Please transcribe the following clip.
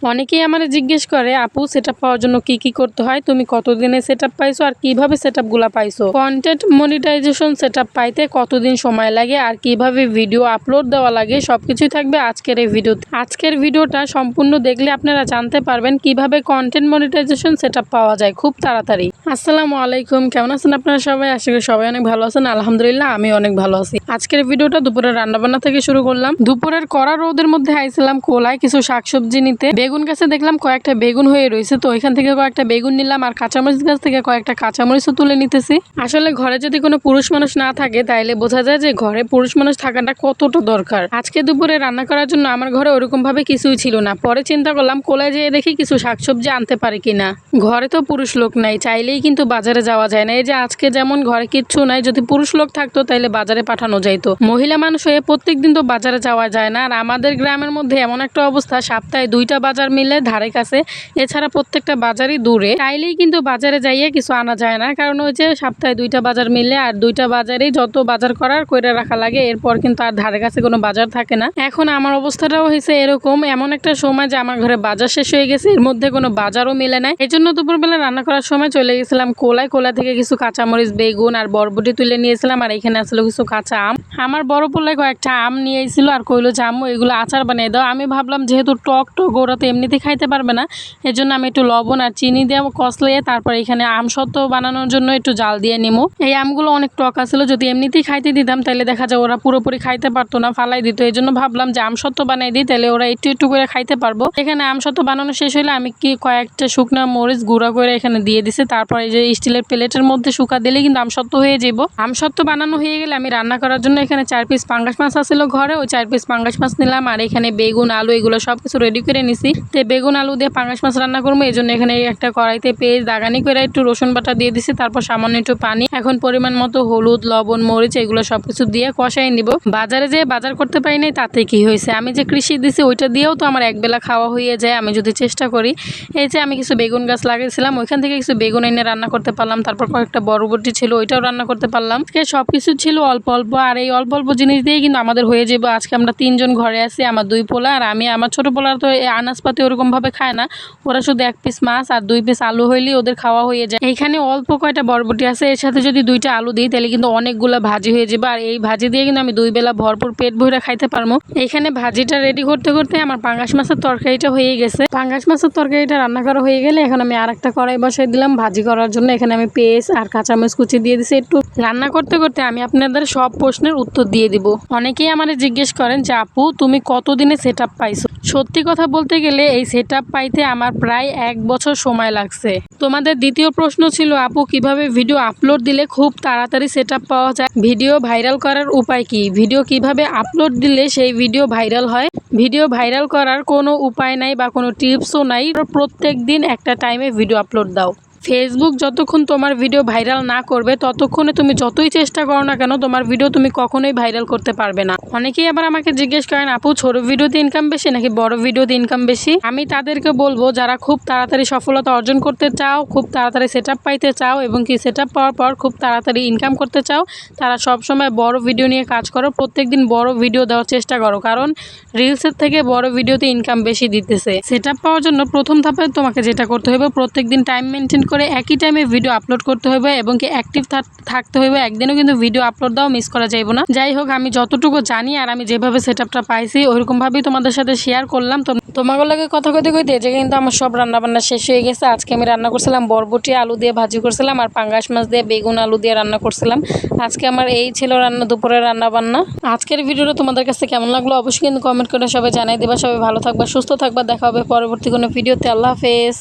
অনেকেই আমারে জিজ্ঞেস করে, আপু সেটআপ পাওয়ার জন্য কি করতে হয়? তুমি কতদিনে সেটআপ পাইছো আর কিভাবে সেটআপগুলা পাইছো? কন্টেন্ট মনিটাইজেশন সেটআপ পাইতে কতদিন সময় লাগে আর কিভাবে ভিডিও আপলোড দেওয়া লাগে সবকিছুই থাকবে আজকের এই ভিডিওতে। আজকের ভিডিওটা সম্পূর্ণ দেখলে আপনারা জানতে পারবেন কিভাবে কন্টেন্ট মনিটাইজেশন সেটআপ পাওয়া যায় খুব তাড়াতাড়ি। আসসালামু আলাইকুম, কেমন আছেন আপনারা সবাই? আশা করি সবাই অনেক ভালো আছেন। আলহামদুলিল্লাহ আমি অনেক ভালো আছি। আজকের ভিডিওটা দুপুরের রান্নাবান্না থেকে শুরু করলাম। দুপুরের কড়া রোদের মধ্যে আইছিলাম কোলায় কিছু শাকসবজি নিতে। বেগুন গাছে দেখলাম কয়েকটা বেগুন হয়ে রয়েছে, তো ওইখান থেকে কয়েকটা বেগুন নিলাম আর কাঁচামরিচ গাছ থেকে কয়েকটা কাঁচামরিচও তুলে নিতেছি। আসলে ঘরে যদি কোনো পুরুষ মানুষ না থাকে তাইলে বোঝা যায় যে ঘরে পুরুষ মানুষ থাকাটা কতটা দরকার। আজকে দুপুরে রান্না করার জন্য আমার ঘরে ওরকম ভাবে কিছুই ছিল না। পরে চিন্তা করলাম কোলায় যেয়ে দেখি কিছু শাকসবজি আনতে পারি কিনা। ঘরে তো পুরুষ লোক নাই, চাইলেই কিন্তু বাজারে যাওয়া যায় না। এই যে আজকে যেমন ঘরে কিচ্ছু নাই, যদি পুরুষ লোক থাকতো তাইলে বাজারে পাঠানো যাইতো। মহিলা মানুষ হয়ে প্রত্যেকদিন তো বাজারে যাওয়া যায় না। আর আমাদের গ্রামের মধ্যে এমন একটা অবস্থা, সপ্তাহে 2টা বাজার মিলে ধারে কাছে, এছাড়া প্রত্যেকটা বাজারই দূরে। চাইলেই কিন্তু বাজারে যাইয়ে কিছু আনা যায় না, কারণ ওই যে সপ্তাহে 2টা বাজার মিলে আর 2টা বাজারেই যত বাজার করার কইরা রাখা লাগে, এরপর কিন্তু আর ধারে কাছে কোনো বাজার থাকে না। এখন আমার অবস্থাটাও হয়েছে এরকম, এমন একটা সময় যে আমার ঘরে বাজার শেষ হয়ে গেছে, এর মধ্যে কোনো বাজারও মিলে নাই। এই জন্য দুপুরবেলা রান্না করার সময় চলে গেছিলাম কোলা থেকে কিছু কাঁচামরিচ, বেগুন আর বরবটি তুলে নিয়েছিলাম। আর এখানে আসলে কিছু কাঁচা আম। আমার বড় পোলায় কয়েকটা আম নিয়ে এসেছিল আর কইলো যে আম্মু এগুলো আচার বানিয়ে দাও। আমি ভাবলাম যেহেতু টক ওরা তো এমনিতে খাইতে পারবে না, এর জন্য আমি একটু লবণ আর চিনি দিয়ে কষলিয়ে তারপর এখানে আম সত্ত্ব বানানোর জন্য একটু জাল দিয়ে নিমু। এই আমগুলো অনেক টক আসলে, যদি এমনিতেই খাইতে দিতাম তাহলে দেখা যায় ওরা পুরোপুরি খাইতে পারতো না, ফালাই দিত। এই জন্য ভাবলাম যে আম সত্ত্ব বানাই দিই, তাহলে ওরা একটু একটু করে খাইতে পারবো। এখানে আম সত্ত্ব বানানো শেষ হলে আমি কয়েকটা শুকনা মরিচ গুঁড়া করে এখানে দিয়ে দিছি। তারপর এই যে স্টিলের প্লেটের মধ্যে শুকা দিলে কিন্তু আম সত্ত্ব হয়ে যাবো। আম সত্ত্ব বানানো হয়ে গেলে আমি রান্না করার জন্য এখানে 4 পিস পাঙ্গাস মাছ আসছিল ঘরে, ওই 4 পিস পাঙ্গাস মাছ নিলাম। আর এখানে বেগুন, আলু এগুলো সবকিছু রেডি করে নিছি। তো বেগুন আলু দিয়ে পাঙ্গাস মাছ রান্না করবো, এই জন্য এখানে একটা কড়াইতে পেঁয়াজ দাগানি করে একটু রসুন বাটা দিয়ে দিছি। তারপর সামান্য একটু পানি, এখন পরিমাণ মতো হলুদ, লবণ, মরিচ এগুলো সবকিছু দিয়ে কষাই নিব। বাজারে যে বাজার করতে পারি নাই তাতে কি হয়েছে, আমি যে কৃষি দিছি ওইটা দিয়েও তো আমার একবেলা খাওয়া হয়ে যায় আমি যদি চেষ্টা করি। এই যে আমি কিছু বেগুন গাছ লাগিয়েছিলাম, ওইখান থেকে কিছু বেগুন এনে রান্না করতে পারলাম। তারপর কয়েকটা বরবটি ছিল, ওইটাও রান্না করতে পারলাম। সবকিছু ছিল অল্প অল্প, আর এই অল্প অল্প জিনিস দিয়ে কিন্তু আমাদের হয়ে যাবো। আজকে আমরা 3 জন ঘরে আছি, আমার 2 পোলা আর আমি। আমার ছোট পোলার তো আনাজপাতি ওরকম ভাবে খায় না, ওরা শুধু 1 পিস মাছ আর 2 পিস আলু হইলেই ওদের খাওয়া হয়ে যায়। এইখানে অল্প কয়টা বরবটি আছে, এর সাথে যদি 2টা আলু দিই তাহলে কিন্তু অনেকগুলা ভাজি হয়ে যাবে। আর এই ভাজি দিয়ে কিন্তু আমি 2 বেলা ভরপুর পেট ভরে খাইতে পারবো। এইখানে ভাজিটা রেডি করতে করতে আমার পাঙ্গাস মাছের তরকারিটা হয়ে গেছে। পাঙ্গাস মাছের তরকারিটা রান্না করা হয়ে গেলে এখন আমি আরেকটা কড়াই বসাই দিলাম ভাজি করার জন্য। এখানে আমি পেঁয়াজ আর কাঁচামরিচ কুচি দিয়ে দিছি। একটু রান্না করতে করতে আমি আপনাদের সব প্রশ্নের উত্তর দিয়ে দিব। অনেকেই আমারে জিজ্ঞেস করেন যে আপু তুমি কতদিনে সেটআপ পাইছো? সত্যি কথা বলতে গেলে এই সেটআপ পাইতে আমার প্রায় 1 বছর সময় লাগছে। তোমাদের দ্বিতীয় প্রশ্ন ছিল আপু কিভাবে ভিডিও আপলোড দিলে খুব তাড়াতাড়ি সেটআপ পাওয়া যায়, ভিডিও ভাইরাল করার উপায় কি, ভিডিও কিভাবে আপলোড দিলে সেই ভিডিও ভাইরাল হয়। ভিডিও ভাইরাল করার কোনো উপায় নাই বা কোনো টিপসও নাই, প্রত্যেক দিন একটা টাইমে ভিডিও আপলোড দাও। ফেসবুক যতক্ষণ তোমার ভিডিও ভাইরাল না করবে ততক্ষণে তুমি যতই চেষ্টা করো না কেন তোমার ভিডিও তুমি কখনোই ভাইরাল করতে পারবে না। অনেকেই আবার আমাকে জিজ্ঞেস করেন আপু ছোট ভিডিওতে ইনকাম বেশি নাকি বড় ভিডিওতে ইনকাম বেশি? আমি তাদেরকে বলবো যারা খুব তাড়াতাড়ি সফলতা অর্জন করতে চাও, খুব তাড়াতাড়ি সেটআপ পাইতে চাও এবং কি সেটআপ পাওয়ার পর খুব তাড়াতাড়ি ইনকাম করতে চাও, তারা সবসময় বড় ভিডিও নিয়ে কাজ করো। প্রত্যেকদিন বড় ভিডিও দেওয়ার চেষ্টা করো, কারণ রিলসের থেকে বড় ভিডিওতে ইনকাম বেশি দিতেছে। সেটআপ পাওয়ার জন্য প্রথম ধাপে তোমাকে যেটা করতে হবে, প্রত্যেকদিন টাইম মেনটেন করে একই টাইমে ভিডিও আপলোড করতে হবে এবং কি অ্যাক্টিভ থাকতে হবে। একদিনও কিন্তু ভিডিও আপলোড দাও মিস করা যাইব না। যাই হোক, আমি যতটুকু জানি আর আমি যেভাবে সেটআপটা পাইছি ওইরকম ভাবেই তোমাদের সাথে শেয়ার করলাম। তো তোমাদের লাগে কথা কইতে কইতে যে কিন্তু আমার সব রান্না বান্না শেষ হয়ে গেছে। আজকে আমি রান্না করছিলাম বরবটি আলু দিয়ে ভাজি করছিলাম আর পাঙ্গাস মাছ দিয়ে বেগুন আলু দিয়ে রান্না করছিলাম। আজকে আমার এই ছিল দুপুরের রান্না বান্না। আজকের ভিডিওটা তোমাদের কাছে কেমন লাগলো অবশ্যই কিন্তু কমেন্ট করে সবাই জানাই দেবা। সবাই ভালো থাকবা, সুস্থ থাকবা, দেখা হবে পরবর্তী কোনো ভিডিওতে। আল্লাহ হাফেজ।